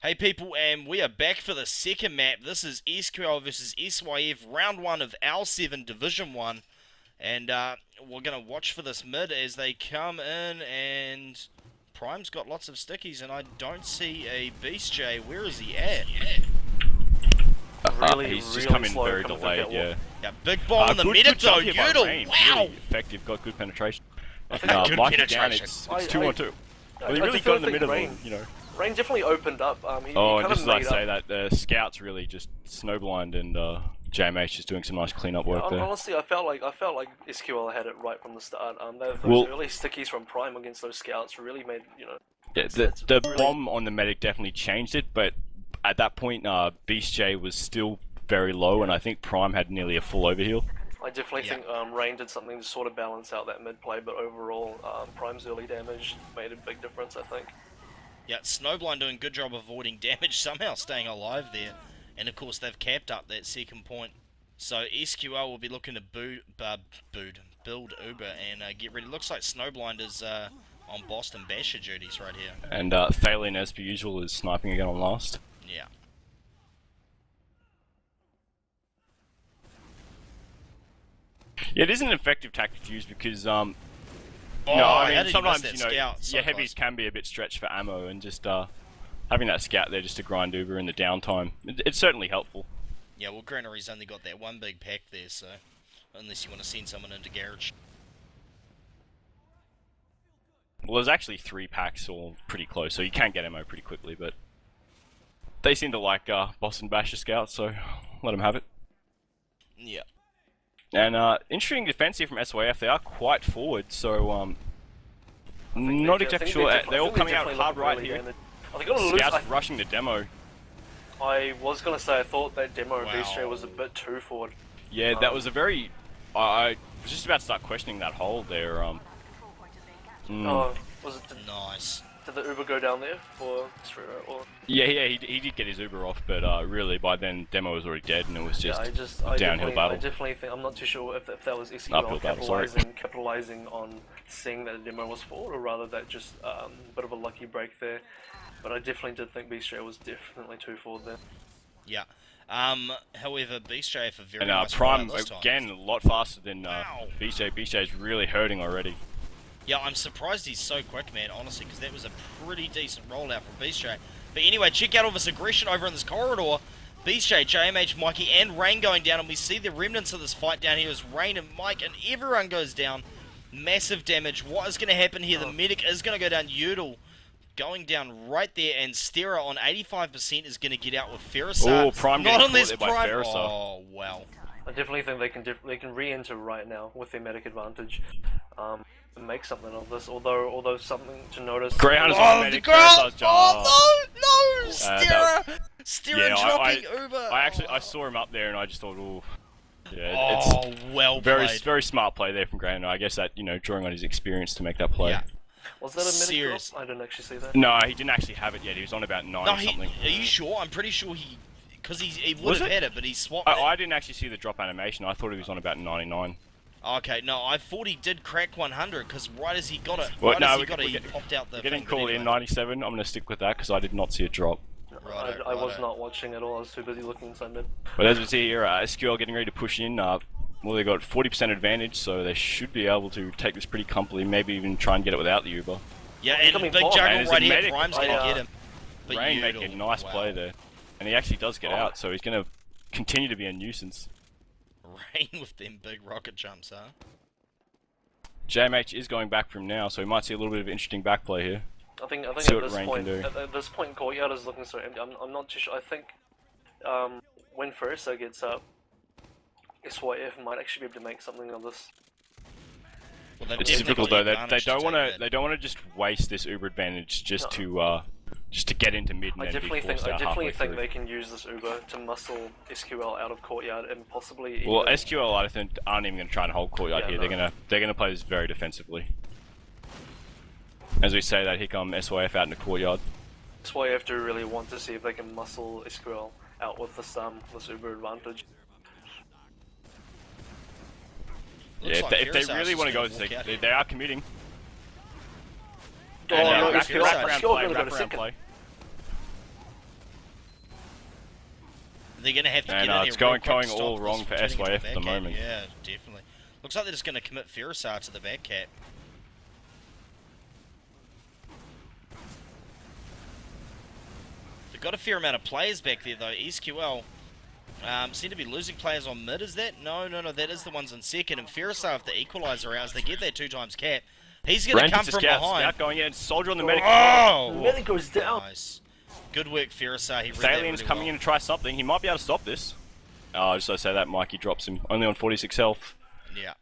Hey people, and we are back for the second map. This is SQL versus SYF, round 1 of L7 Division 1. And we're going to watch for this mid as they come in, and Prime's got lots of stickies, and I don't see a Beast J. Where is he at? He's just coming very delayed, yeah. Yeah, big bomb in the medic though, Udall, wow! Really effective, got good penetration. And Good like penetration. down, it's 2-on-2. Well, he really got in the middle, you know. Rain definitely opened up. He Oh, kind and of just as I made say up. that, the scouts really just snowblind, and JMH is doing some nice cleanup work there. Honestly, I felt like SQL had it right from the start. Those Well, early stickies from Prime against those scouts really made yeah, it's the really... bomb on the medic definitely changed it, but at that point, Beast J was still very low, and I think Prime had nearly a full overheal. I definitely think Rain did something to sort of balance out that mid play, but overall, Prime's early damage made a big difference, I think. Yeah, Snowblind doing a good job avoiding damage, somehow staying alive there. And of course they've capped up that second point. So SQL will be looking to build Uber and get ready. Looks like Snowblind is on Boston Basher duties right here. And Thalen, as per usual, is sniping again on last. Yeah. Yeah, it is an effective tactic to use because, Oh, I how mean, did he sometimes, miss you that know, scout? So heavies can be a bit stretched for ammo, and just having that scout there just to grind Uber in the downtime, it's certainly helpful. Yeah, well, Granary's only got that one big pack there, so unless you want to send someone into garage. Well, there's actually 3 packs all pretty close, so you can get ammo pretty quickly, but they seem to like Boston Basher scouts, so let them have it. Yeah. And interesting defense here from SYF. They are quite forward, so not exactly sure. They're all coming out hard right here. Scouts rushing the demo. I was gonna say I thought that demo Wow. Beast Ray was a bit too forward. Yeah, that was a very. I was just about to start questioning that hold there. Oh, was it? Nice. Did the Uber go down there or Yeah, he did get his Uber off, but really by then demo was already dead, and it was just a downhill battle. I definitely think I'm not too sure if that was Uphill SQL battle, capitalizing on seeing that the demo was forward, or rather that just a bit of a lucky break there. But I definitely did think Beast Ray was definitely too forward there. Yeah. However, Beast J for very And nice Prime this time. again a lot faster than Wow. Beast J. Beast J is really hurting already. Yeah, I'm surprised he's so quick, man, honestly, because that was a pretty decent rollout from Beast J. But anyway, check out all this aggression over in this corridor. Beast J, JMH, Mikey, and Rain going down, and we see the remnants of this fight down here as Rain and Mike, and everyone goes down. Massive damage. What is going to happen here? The medic is going to go down. Udall going down right there, and Stera on 85% is going to get out with Ferrisar. Oh, Prime not getting unless caught there by Prime. Ferrisar. Oh, wow. I definitely think they can re-enter right now with their medic advantage. And make something of this. Although something to notice. Greyhound is Oh, on the medic. girl! Ferrisar's Oh, no! that- Stera dropping Uber. I saw him up there and I just thought, oh, yeah, Oh, well very played. very smart play there from Greyhound. I guess that, you know, drawing on his experience to make that play. Yeah. Was that a medic Serious. drop? I didn't actually see that. No, he didn't actually have it yet. He was on about 9 No, or something. are you sure? I'm pretty sure he, because he would Was have it? had it, but he swapped I didn't actually see the drop animation. I thought he was on about 99. Okay, no, I thought he did crack 100, because right as he got it, Well, right no, as he got it, he popped out the We're getting thing, but called in anyway. 97. I'm going to stick with that because I did not see a drop. Righto, I was righto. not watching at all. I was too busy looking inside mid. But as we see here, SQL getting ready to push in. Well, they got 40% advantage, so they should be able to take this pretty comfortably. Maybe even try and get it without the Uber. Yeah, and Incoming big bomb. juggle And there's right a here, medic. Prime's going to get him. But Rain Udall, making a nice wow. play there, and he actually does get out, so he's going to continue to be a nuisance. Rain with them big rocket jumps, huh? JMH is going back for him now, so we might see a little bit of interesting back play here. I think See at what this Rain point, can do. at this point, Courtyard is looking so empty. I'm not too sure. I think when Ferrisar gets up, SYF might actually be able to make something of this. Well, they've It's definitely difficult got though. the They advantage don't to want take to. that. They don't want to just waste this Uber advantage just to get into mid and I then be definitely forced think out halfway they through. can use this Uber to muscle SQL out of Courtyard and possibly. Well, even... SQL I think aren't even going to try and hold Courtyard Yeah, here. no. They're gonna play this very defensively. As we say that, here come SYF out in the Courtyard. That's why you have to really want to see if they can muscle SQL out with this Uber advantage. Looks Yeah, like if they Ferrisar's really just want to go, gonna walk out here. they are committing. Oh, And, no, wrap SQL around SQL play, gonna go to wrap around second. play. They're going to have to get in And here it's real going quick to stop all this wrong for from turning into SYF at the back cap. moment. Yeah, definitely. Looks like they're just going to commit Ferrisar to the back cap. They've got a fair amount of players back there though. SQL seem to be losing players on mid, is that? No, that is the ones in second. And Ferrisar, if the equaliser out, as they get that 2x cap, he's going to come from behind. Scout going in, soldier on the medic. Oh! The medic goes down. Nice. Good work, Ferrisar. He read that Thalian's really coming well. in to try something. He might be able to stop this. Just as I say that, Mikey drops him only on 46 health. Yeah.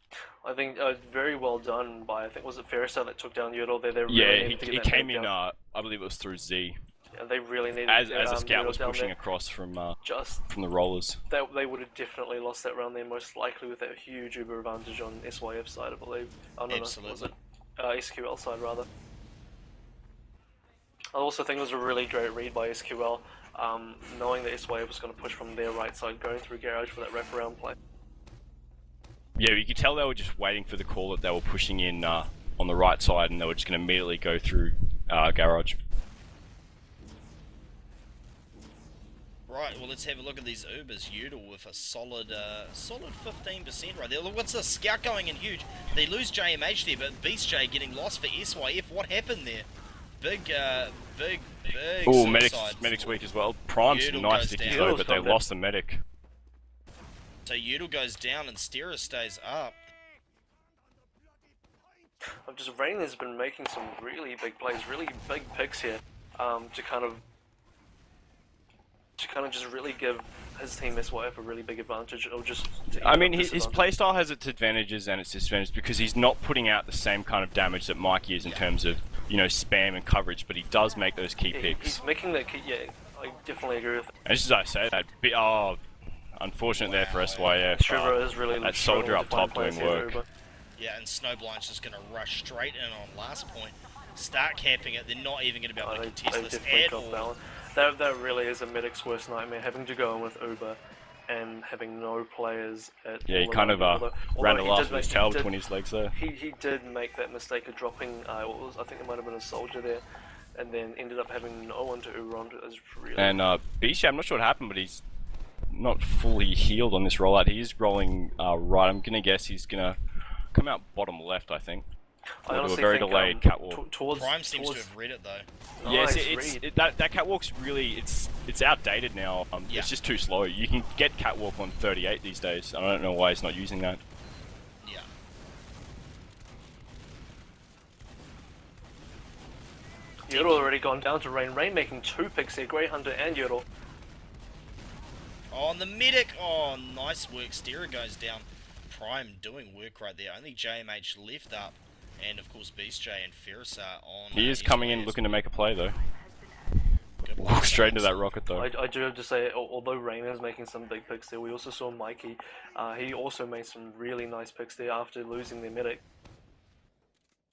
I think very well done by, I think, was it Ferrisar that took down Yodel? They really Yeah, needed to he get that came medic in, down. I believe it was through Z. Yeah, they really needed As to get, a scout Yodel was down pushing there. across from Just the rollers. they would have definitely lost that round there, most likely with that huge Uber advantage on SYF side, I believe. Oh, no, Absolutely. was it SQL side rather? I also think it was a really great read by SQL, knowing that SYF was going to push from their right side, going through garage for that wraparound play. Yeah, you could tell they were just waiting for the call that they were pushing in on the right side, and they were just going to immediately go through garage. Right, well let's have a look at these Ubers. Udall with a solid 15% right there. Look, what's the scout going in huge? They lose JMH there, but Beast J getting lost for SYF. What happened there? Big Oh, suicides. medic's weak as well. Prime's Udall nice goes to down. kill, but they lost the medic. So Udall goes down and Stera stays up. Rain has been making some really big plays, really big picks here, to kind of just really give his team SYF a really big advantage, or just. I mean, his playstyle has its advantages and its disadvantages because he's not putting out the same kind of damage that Mikey is in terms of, you know, spam and coverage, but he does make those key picks. He's making that key, yeah, I definitely agree with that. And just as I say, that bit, unfortunate there for SYF. Trevor is really that soldier up top doing work. Yeah, and Snowblind's just going to rush straight in on last point. Start capping it, they're not even going to be able to contest this at all. That really is a medic's worst nightmare, having to go in with Uber and having no players at Yeah, he kind of ran the last with his tail between his legs there. He did make that mistake of dropping, I think it might have been a soldier there, and then ended up having no one to Uber onto. Really and Bisha, I'm not sure what happened, but he's not fully healed on this rollout. He is rolling right. I'm going to guess he's going to come out bottom left, I think. I honestly a very think, delayed catwalk. Prime seems to have read it though. Yes, Nice that catwalk's really it's outdated now. Yeah. It's just too slow. You can get catwalk on 38 these days. I don't know why he's not using that. Yeah. Yodel already gone down to Rain. Rain making 2 picks here. Grey Hunter and Yodel. Oh, and the medic. Oh, nice work. Stera goes down. Prime doing work right there. Only JMH left up. And of course Beast J and Ferrisar on. He is coming in looking to make a play though. Good Walk straight into that rocket though. I do have to say, although Rain is making some big picks there, we also saw Mikey. He also made some really nice picks there after losing their medic.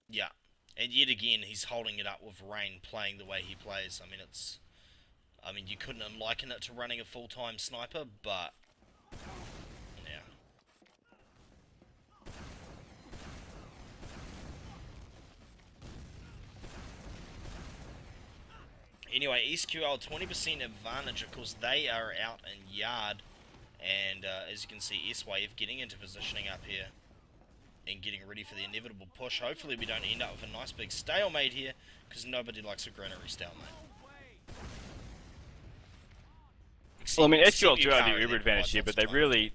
Yeah. And yet again, he's holding it up with Rain playing the way he plays. I mean, you couldn't liken it to running a full-time sniper, but yeah. Anyway, SQL 20% advantage. Of course, they are out in yard, and as you can see, SYF getting into positioning up here and getting ready for the inevitable push. Hopefully, we don't end up with a nice big stalemate here, because nobody likes a granary stalemate. Well, I mean, SQL Except do have Yukari, the Uber they're advantage here, quite but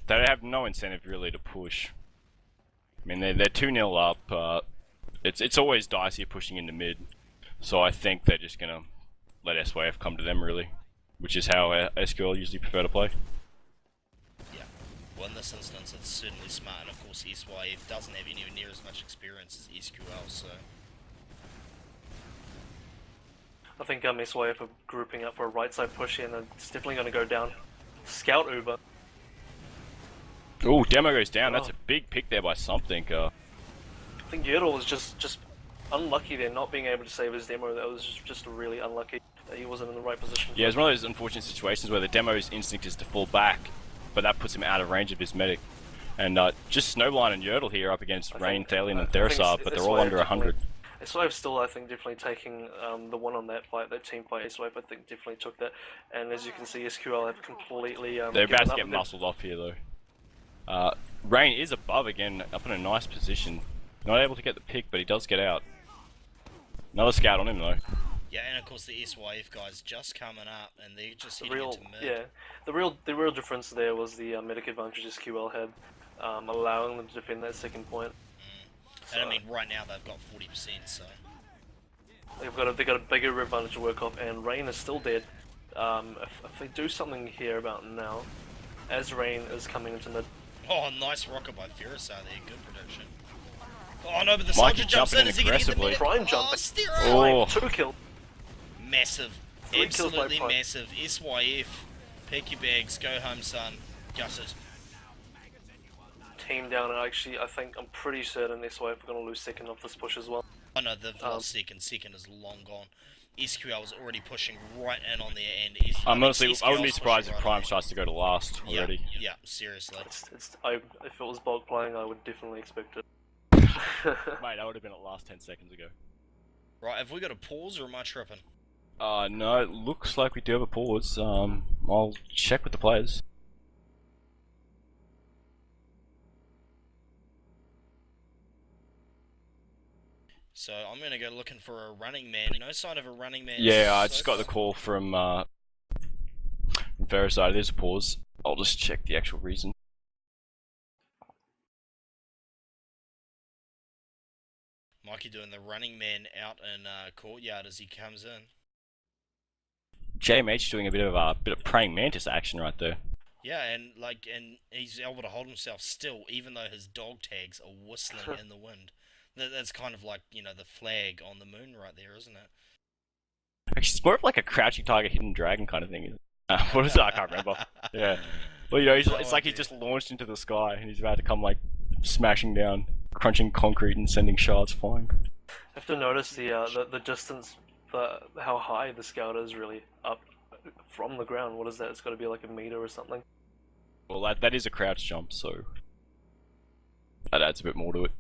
they have no incentive really to push. I mean, they're 2-0 up. It's always dicey pushing into mid, so I think they're just gonna let SYF come to them really, which is how SQL usually prefer to play. Yeah. Well, in this instance, it's certainly smart, and of course, SYF doesn't have anywhere near as much experience as SQL, so. I think SYF are grouping up for a right side push here, and it's definitely going to go down. Scout Uber. Oh, demo goes down. That's a big pick there by something. I think Yodel was just unlucky there, not being able to save his demo. That was just really unlucky that he wasn't in the right position. Yeah, it's one of those unfortunate situations where the demo's instinct is to fall back, but that puts him out of range of his medic. And just Snowblind and Yodel here up against Rain, Thalian, and Therisar, but they're all under 100. SYF still, I think, definitely taking the one on that fight, that team fight. SYF, I think, definitely took that. And as you can see, SQL have completely They're about given to up get with them. muscled off here though. Rain is above again, up in a nice position. Not able to get the pick, but he does get out. Another scout on him though. Yeah, and of course the SYF guys just coming up, and they're just The heading real, into mid. yeah, the real difference there was the medic advantage SQL had, allowing them to defend that second point. And I mean, right now they've got 40%, so... They've got a bigger advantage to work off, and Rain is still dead. If they do something here about now, as Rain is coming into mid. Oh, nice rocket by Ferrisar there, good prediction. Oh no, but the Mikey soldier jumps jumping in, in is he gonna get the aggressively. medic? Prime Oh, jumping. Stero! Oh. 2 kill. Massive. 3 kills by Absolutely Prime. massive. SYF, pack your bags, go home son. Gutted. Team down, and actually, I'm pretty certain SYF are going to lose second off this push as well. Oh no, they've lost second. Second is long gone. SQL was already pushing right in on their end. Honestly, I wouldn't be SQL's surprised if pushing Prime right starts to go to last in. already. Yeah, seriously. If it was bulk playing, I would definitely expect it. Mate, that would have been at last 10 seconds ago. Right, have we got a pause or am I tripping? No, it looks like we do have a pause. I'll check with the players. So I'm gonna go looking for a running man. No sign of a running man. Yeah, I so just got the far. call from Veriside. There's a pause. I'll just check the actual reason. Mikey doing the running man out in courtyard as he comes in. JMH doing a bit of praying mantis action right there. Yeah, and he's able to hold himself still, even though his dog tags are whistling in the wind. That's kind of like, you know, the flag on the moon right there, isn't it? Actually, it's more of like a crouching tiger, hidden dragon kind of thing. What is that? I can't remember. Yeah. Well, you know, it's like he's just launched into the sky and he's about to come like smashing down, crunching concrete and sending shards flying. I have to notice the distance, how high the scout is really up from the ground. What is that? It's got to be like a meter or something. Well, that is a crouch jump, so that adds a bit more to it.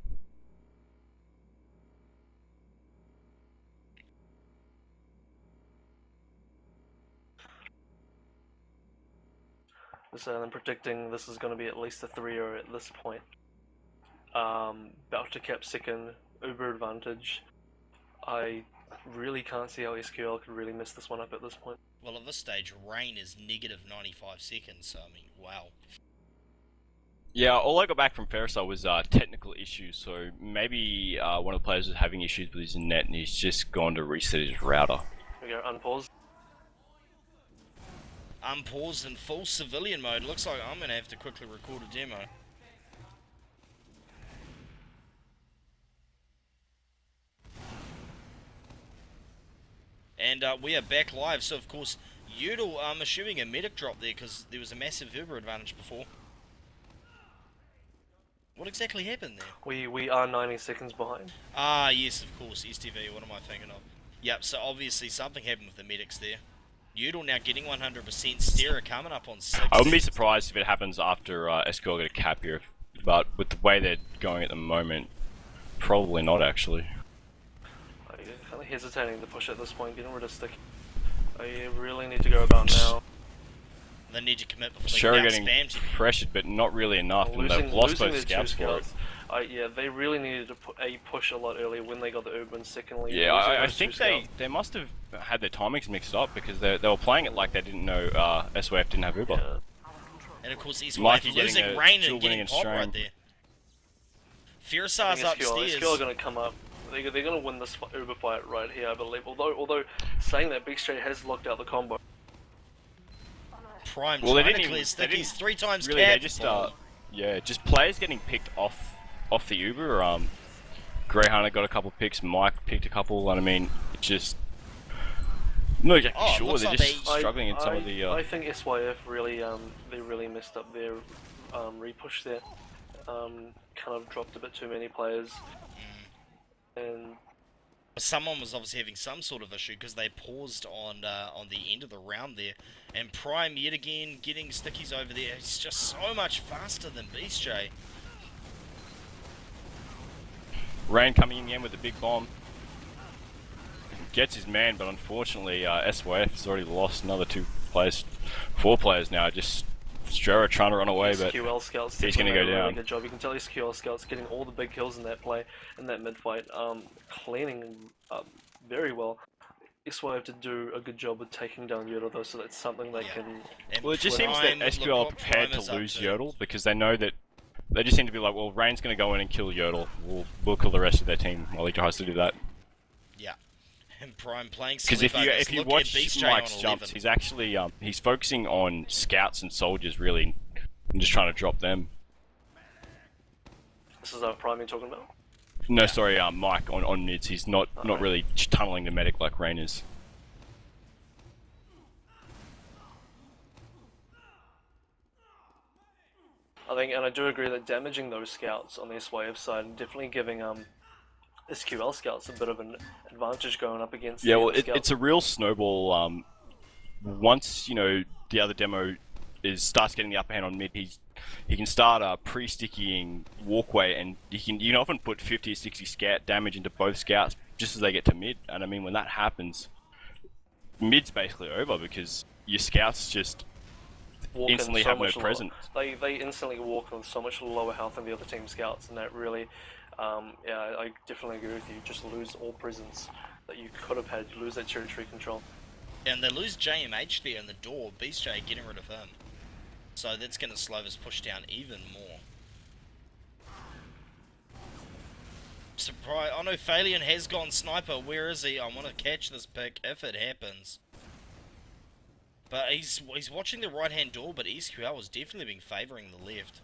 So I'm predicting this is going to be at least a 3-0 at this point. About to cap second, uber advantage. I really can't see how SQL could really mess this one up at this point. Well, at this stage, rain is negative 95 seconds, so I mean, wow. Yeah, all I got back from Ferriside was technical issues, so maybe one of the players was having issues with his net and he's just gone to reset his router. Here we go, unpause. Unpaused in full civilian mode. Looks like I'm going to have to quickly record a demo. And we are back live, so of course, Udall, I'm assuming a medic drop there because there was a massive Uber advantage before. What exactly happened there? We are 90 seconds behind. Ah, yes, of course, STV, what am I thinking of? Yep, so obviously something happened with the medics there. Udall now getting 100%, Stera coming up on 6. I wouldn't be surprised if it happens after SQL get a cap here, but with the way they're going at the moment, probably not actually. I'm kind of hesitating to push at this point, getting rid of stick. I really need to go about now. They need to commit before they Sure, get getting spammed. pressured, but not really enough, and they've lost both scouts for it. Yeah, they really needed to push a lot earlier when they got the urban. Secondly, Yeah, losing I those think two they scouts. must have had their timings mixed up because they were playing it like they didn't know SYF didn't have Uber. Yeah. And of course, he's Mikey losing getting a rain dual and winning getting in pop right strain. there. I Fierasar's think upstairs. SQL are going to come up. They're going to win this Uber fight right here, I believe. Although saying that, Big Straight has locked out the combo. Prime Well, they trying didn't to clear even- stick. they He's didn't 3 times Really, they capped. just yeah, just players getting picked off the Uber. Greyhound got a couple picks, Mike picked a couple, and I mean, it just I'm not exactly Oh, sure. looks They're like just they- struggling in some of the. I think SYF really they really messed up their repush there. Kind of dropped a bit too many players, and Someone was obviously having some sort of issue because they paused on the end of the round there. And Prime yet again getting stickies over there. He's just so much faster than Beast J. Rain coming in again with a big bomb. gets his man, but unfortunately SYF has already lost another 4 players now. Just Strera trying to run away, but SQL scouts he's going to go doing a down. really good job. You can tell SQL scouts getting all the big kills in that play, in that mid fight, cleaning very well. SYF have to do a good job of taking down Yodel though, so that's something they can. And Well, it just seems Prime, that SQL look are what prepared Prime is to up lose to. Yodel because they know that they just seem to be like, well, Rain's going to go in and kill Yodel. We'll kill the rest of their team while he tries to do that. Yeah. And Prime playing Because if you look watch at Beast Jay Mike's on jumps, 11. he's actually he's focusing on scouts and soldiers really, and just trying to drop them. This is Prime you're talking about? No, sorry, Mike on mids. He's not really tunneling the medic like Rain is. I think, and I do agree that damaging those scouts on the SYF side and definitely giving SQL scouts a bit of an advantage going up against. Yeah, the well, other scouts. it's a real snowball. Once the other demo starts getting the upper hand on mid, he can start pre-stickying walkway, and you can often put 50 or 60 scout damage into both scouts just as they get to mid. And I mean, when that happens, mid's basically over because your scouts just Walk instantly in so have no much lower. presence. They instantly walk with so much lower health than the other team scouts, and that really, yeah, I definitely agree with you. Just lose all presence that you could have had. You lose that territory control. And they lose JMH there in the door. Beast Jay getting rid of him. So that's going to slow this push down even more. Surprise! Oh no, Phalion has gone sniper. Where is he? I want to catch this pick if it happens. But he's watching the right hand door, but SQL has definitely been favouring the left.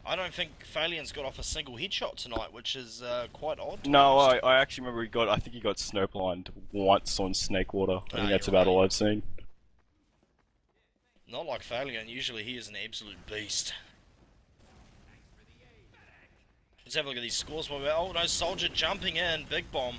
I don't think Phalion's got off a single headshot tonight, which is quite odd. No, I actually remember I think he got snowblind once on Snakewater. I think that's about all I've seen. Not like Phalion, usually he is an absolute beast. Let's have a look at these scores. Oh no, Soldier jumping in, big bomb.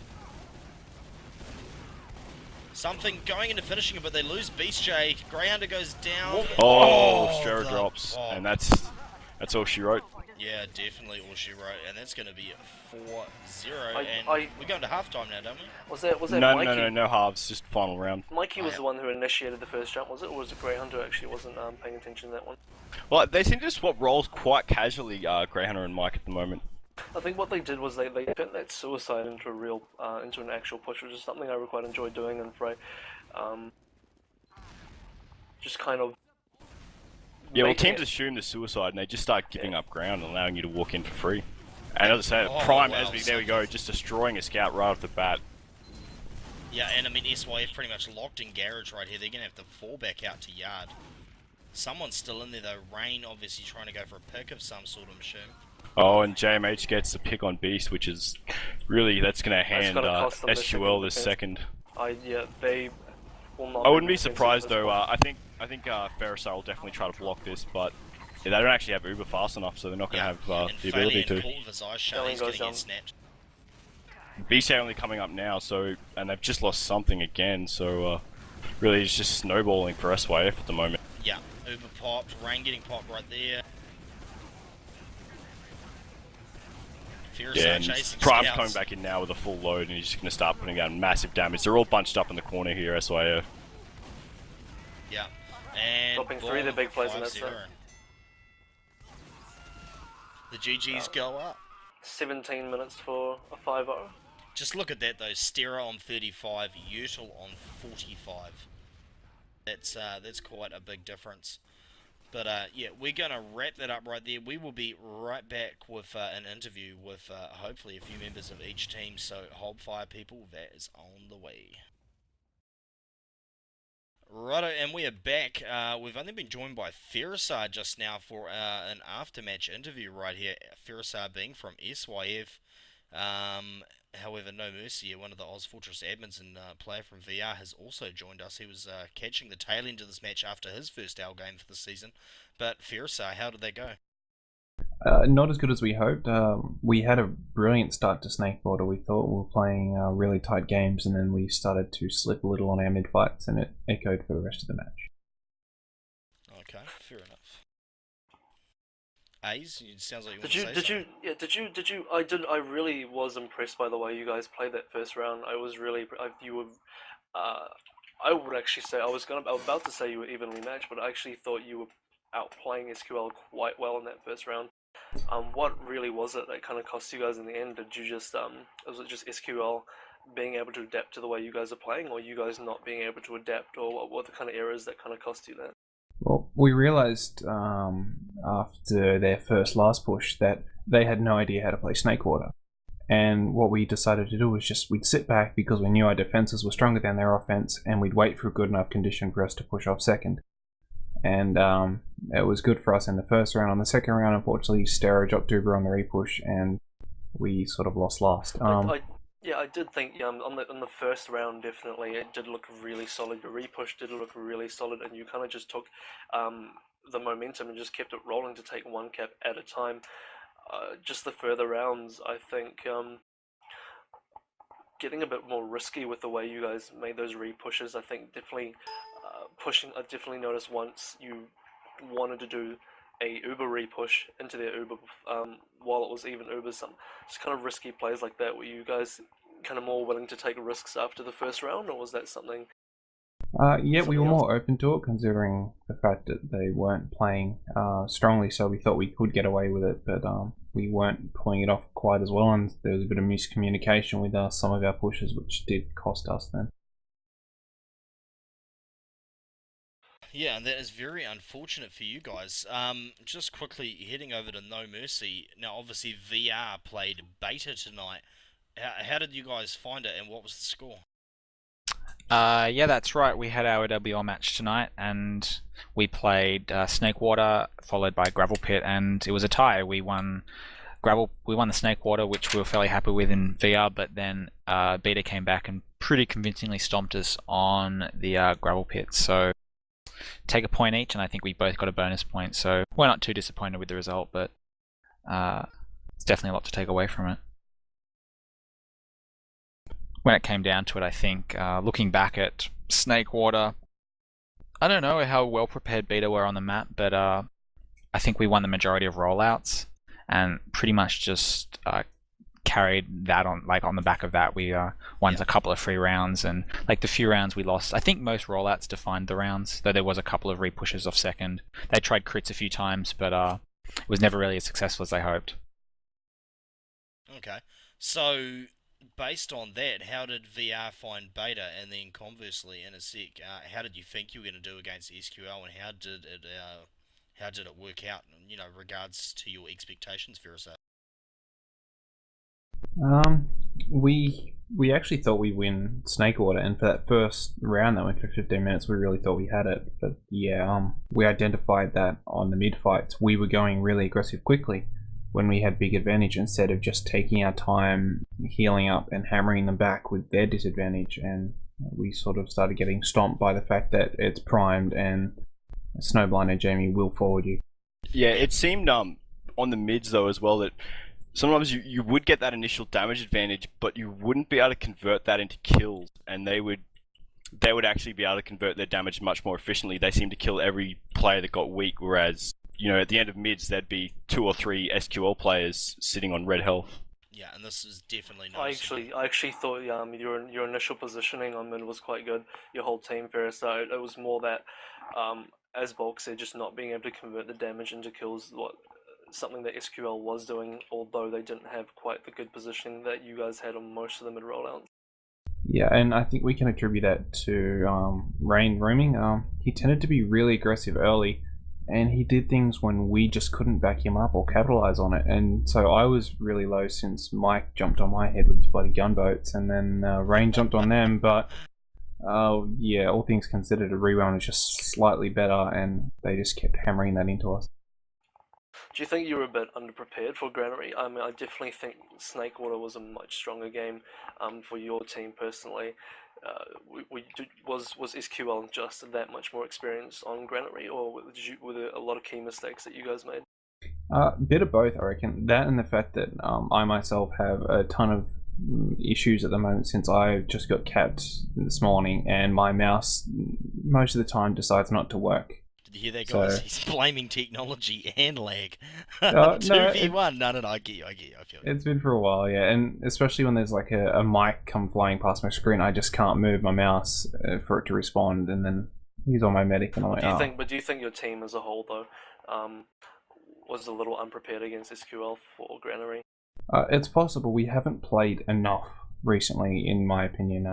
Something going into finishing it, but they lose Beast Jay. Greyhunter goes down. Oh, Strera the drops, bomb. and that's all she wrote. Yeah, definitely all she wrote, and that's going to be 4-0, and we're going to halftime now, don't we? Was that No, Mikey? no halves, just final round. Mikey was the one who initiated the first jump, was it? Or was it Greyhunter who actually wasn't paying attention to that one? Well, they seem to swap roles quite casually, Greyhunter and Mike at the moment. I think what they did was they turned that suicide into a real, into an actual push, which is something I quite enjoy doing in Frey. Just kind of. Yeah, well, teams assume the suicide and they just start giving up ground and allowing you to walk in for free. And as I say, Prime, there we go, just destroying a scout right off the bat. Yeah, and I mean, SYF pretty much locked in garage right here. They're going to have to fall back out to yard. Someone's still in there though. Rain obviously trying to go for a pick of some sort, I'm sure. Oh, and JMH gets the pick on Beast, which is really, that's going to hand SQL this second. Yeah, they will not. I wouldn't be surprised though. I think Ferrisar will definitely try to block this, but they don't actually have Uber fast enough, so they're not going to have the ability to. His eyes shut, he's going to get snapped. BC only coming up now, so and they've just lost something again, so really it's just snowballing for SYF at the moment. Yeah, Uber popped, Rain getting popped right there. Yeah, and Prime's coming back in now with a full load, and he's just going to start putting down massive damage. They're all bunched up in the corner here, SYF. Yeah, and dropping 3 of the big plays in that set. The GGs go up. 17 minutes for a 5-0. Just look at that though, Stera on 35, Util on 45. That's quite a big difference. But yeah, we're going to wrap that up right there. We will be right back with an interview with hopefully a few members of each team. So hold fire, people, that is on the way. Righto, and we are back. We've only been joined by Ferrisar just now for an aftermatch interview right here. Ferrisar being from SYF. However, No Mercy, one of the Ozfortress admins and player from VR, has also joined us. He was catching the tail end of this match after his first L game for the season. But Ferrisar, how did they go? Not as good as we hoped. We had a brilliant start to Snakewater. We thought we were playing really tight games, and then we started to slip a little on our mid fights, and it echoed for the rest of the match. Okay, fair enough. A's? It sounds like you want Did to you say did you something. yeah did you I really was impressed by the way you guys played that first round. I was really you were uh I would actually say I was about to say you were evenly matched, but I actually thought you were outplaying SQL quite well in that first round. What really was it that kind of cost you guys in the end? Did you just was it just SQL being able to adapt to the way you guys are playing, or you guys not being able to adapt, or what were the kind of errors that kind of cost you that? Well, we realized after their first last push that they had no idea how to play Snakewater. And what we decided to do was we'd sit back because we knew our defenses were stronger than their offense, and we'd wait for a good enough condition for us to push off second. And it was good for us in the first round. On the second round, unfortunately, Stero dropped Uber on the repush, and we sort of lost last. Yeah, I did think on the first round definitely it did look really solid. Your repush did look really solid, and you kind of just took the momentum and just kept it rolling to take one cap at a time. Just the further rounds, I think getting a bit more risky with the way you guys made those repushes. I think definitely pushing. I definitely noticed once you wanted to do a Uber repush into their Uber while it was even Uber. Some just kind of risky plays like that. Were you guys kind of more willing to take risks after the first round, or was that something? Yeah, we were Something else? more open to it considering the fact that they weren't playing strongly, so we thought we could get away with it, but we weren't pulling it off quite as well, and there was a bit of miscommunication with some of our pushes, which did cost us then. Yeah, and that is very unfortunate for you guys. Just quickly heading over to No Mercy. Now, obviously, VR played beta tonight. How did you guys find it, and what was the score? Yeah, that's right. We had our WL match tonight, and we played Snakewater, followed by Gravel Pit, and it was a tie. We won We won the Snakewater, which we were fairly happy with in VR, but then Beta came back and pretty convincingly stomped us on the Gravel Pit. So take a point each, and I think we both got a bonus point. So we're not too disappointed with the result, but it's definitely a lot to take away from it. When it came down to it, I think looking back at Snakewater, I don't know how well prepared Beta were on the map, but I think we won the majority of rollouts and pretty much just carried that on. Like on the back of that, we won a couple of free rounds, and like the few rounds we lost, I think most rollouts defined the rounds. Though there was a couple of repushes off second. They tried crits a few times, but it was never really as successful as they hoped. Okay, so based on that, how did VR find Beta, and then conversely, in a sec, how did you think you were going to do against SQL, and how did it work out? You know, regards to your expectations, Versa. We actually thought we'd win Snakewater, and for that first round that went for 15 minutes, we really thought we had it. But yeah, we identified that on the mid fights we were going really aggressive quickly when we had big advantage instead of just taking our time, healing up, and hammering them back with their disadvantage. And we sort of started getting stomped by the fact that it's primed and Snowblind and Jamie will forward you. Yeah, it seemed on the mids though as well that sometimes you would get that initial damage advantage, but you wouldn't be able to convert that into kills, and they would actually be able to convert their damage much more efficiently. They seemed to kill every player that got weak, whereas at the end of mids there'd be 2 or 3 SQL players sitting on red health. Yeah, and this is definitely I actually thought your initial positioning on mid was quite good. Your whole team, Ferris. So it was more that, as Bulk said, just not being able to convert the damage into kills. Something that SQL was doing, although they didn't have quite the good positioning that you guys had on most of the mid rollouts. Yeah, and I think we can attribute that to Rain roaming. He tended to be really aggressive early, and he did things when we just couldn't back him up or capitalize on it. And so I was really low since Mike jumped on my head with his bloody gunboats, and then Rain jumped on them. But yeah, all things considered, a rerun was just slightly better, and they just kept hammering that into us. Do you think you were a bit underprepared for Granary? I mean, I definitely think Snakewater was a much stronger game for your team personally. Was SQL just that much more experienced on Granary, or were there a lot of key mistakes that you guys made? Bit of both, I reckon. That and the fact that I myself have a ton of issues at the moment since I just got capped this morning, and my mouse most of the time decides not to work. You hear that, So guys? He's blaming technology and lag. no, 2v1. No, I get you. I feel you. it's been for a while, yeah, and especially when there's like a mic come flying past my screen, I just can't move my mouse for it to respond, and then he's on my medic, and I'm like, Do you think your team as a whole though, was a little unprepared against SQL for Granary? It's possible. We haven't played enough recently, in my opinion.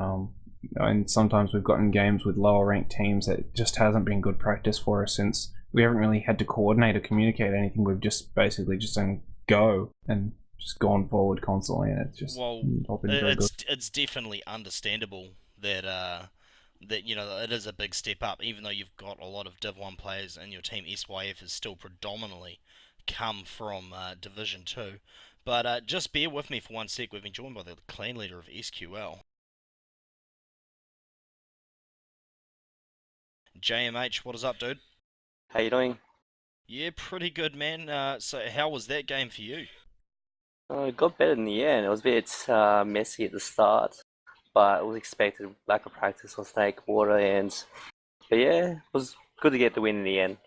And sometimes we've gotten games with lower ranked teams that just hasn't been good practice for us, since we haven't really had to coordinate or communicate anything. We've just basically just done go and just gone forward constantly, and it's just not been very good. It's definitely understandable that it is a big step up, even though you've got a lot of Div 1 players and your team SYF is still predominantly come from Division 2. But just bear with me for 1 sec. We've been joined by the clan leader of SQL. JMH, what is up, dude? How you doing? Yeah, pretty good, man. So how was that game for you? It got better in the end. It was a bit messy at the start, but it was expected. Lack of practice on Snake Water, but yeah, it was good to get the win in the end.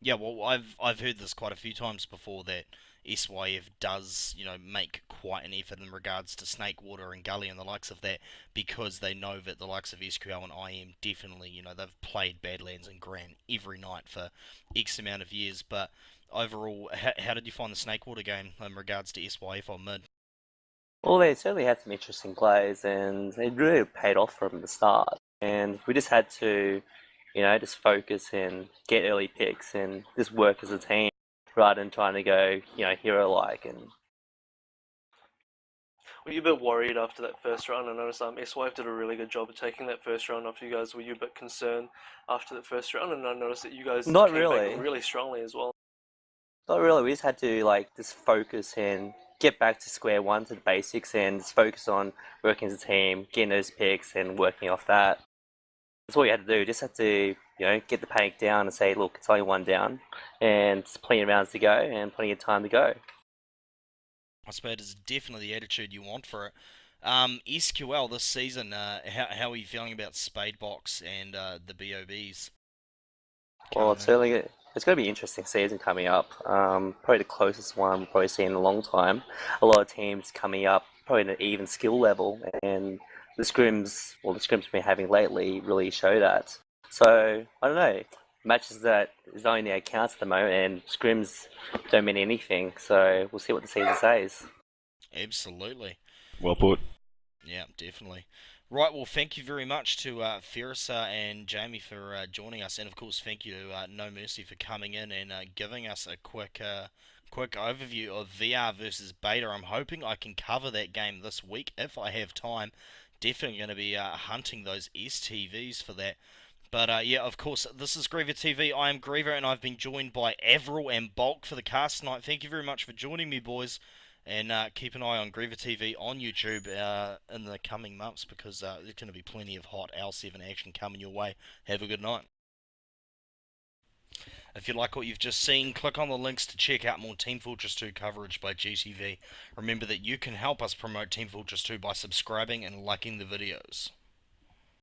Yeah, well, I've heard this quite a few times before, that SYF does, make quite an effort in regards to Snake Water and Gully and the likes of that, because they know that the likes of SQL and IM definitely, they've played Badlands and Gran every night for X amount of years. But overall, how did you find the Snake Water game in regards to SYF on mid? Well, they certainly had some interesting plays, and it really paid off from the start. And we just had to, just focus and get early picks and just work as a team, rather than trying to go, hero-like. And Were you a bit worried after that first round? I noticed SYF did a really good job of taking that first round off you guys. Were you a bit concerned after that first round? And I noticed that you guys Not came really. back really strongly as well. Not really. We just had to just focus and get back to square one, to the basics, and just focus on working as a team, getting those picks, and working off that. That's all you had to do. Just had to, get the panic down and say, look, it's only one down, and it's plenty of rounds to go, and plenty of time to go. I suppose it's definitely the attitude you want for it. SQL this season, how are you feeling about Spadebox and the BOBs? Well, it's going to be an interesting season coming up. Probably the closest one we've probably seen in a long time. A lot of teams coming up, probably at an even skill level, and the scrims we've been having lately really show that. So, I don't know, matches that is only our counts at the moment, and scrims don't mean anything, so we'll see what the season says. Absolutely. Well put. Yeah, definitely. Right, well, thank you very much to Ferrisa and Jamie for joining us, and of course thank you to No Mercy for coming in and giving us a quick overview of VR versus Beta. I'm hoping I can cover that game this week if I have time. Definitely going to be hunting those STVs for that. But yeah, of course, this is Griever TV. I am Griever, and I've been joined by Avril and Bulk for the cast tonight. Thank you very much for joining me, boys. And keep an eye on Griever TV on YouTube in the coming months, because there's going to be plenty of hot L7 action coming your way. Have a good night. If you like what you've just seen, click on the links to check out more Team Fortress 2 coverage by GTV. Remember that you can help us promote Team Fortress 2 by subscribing and liking the videos.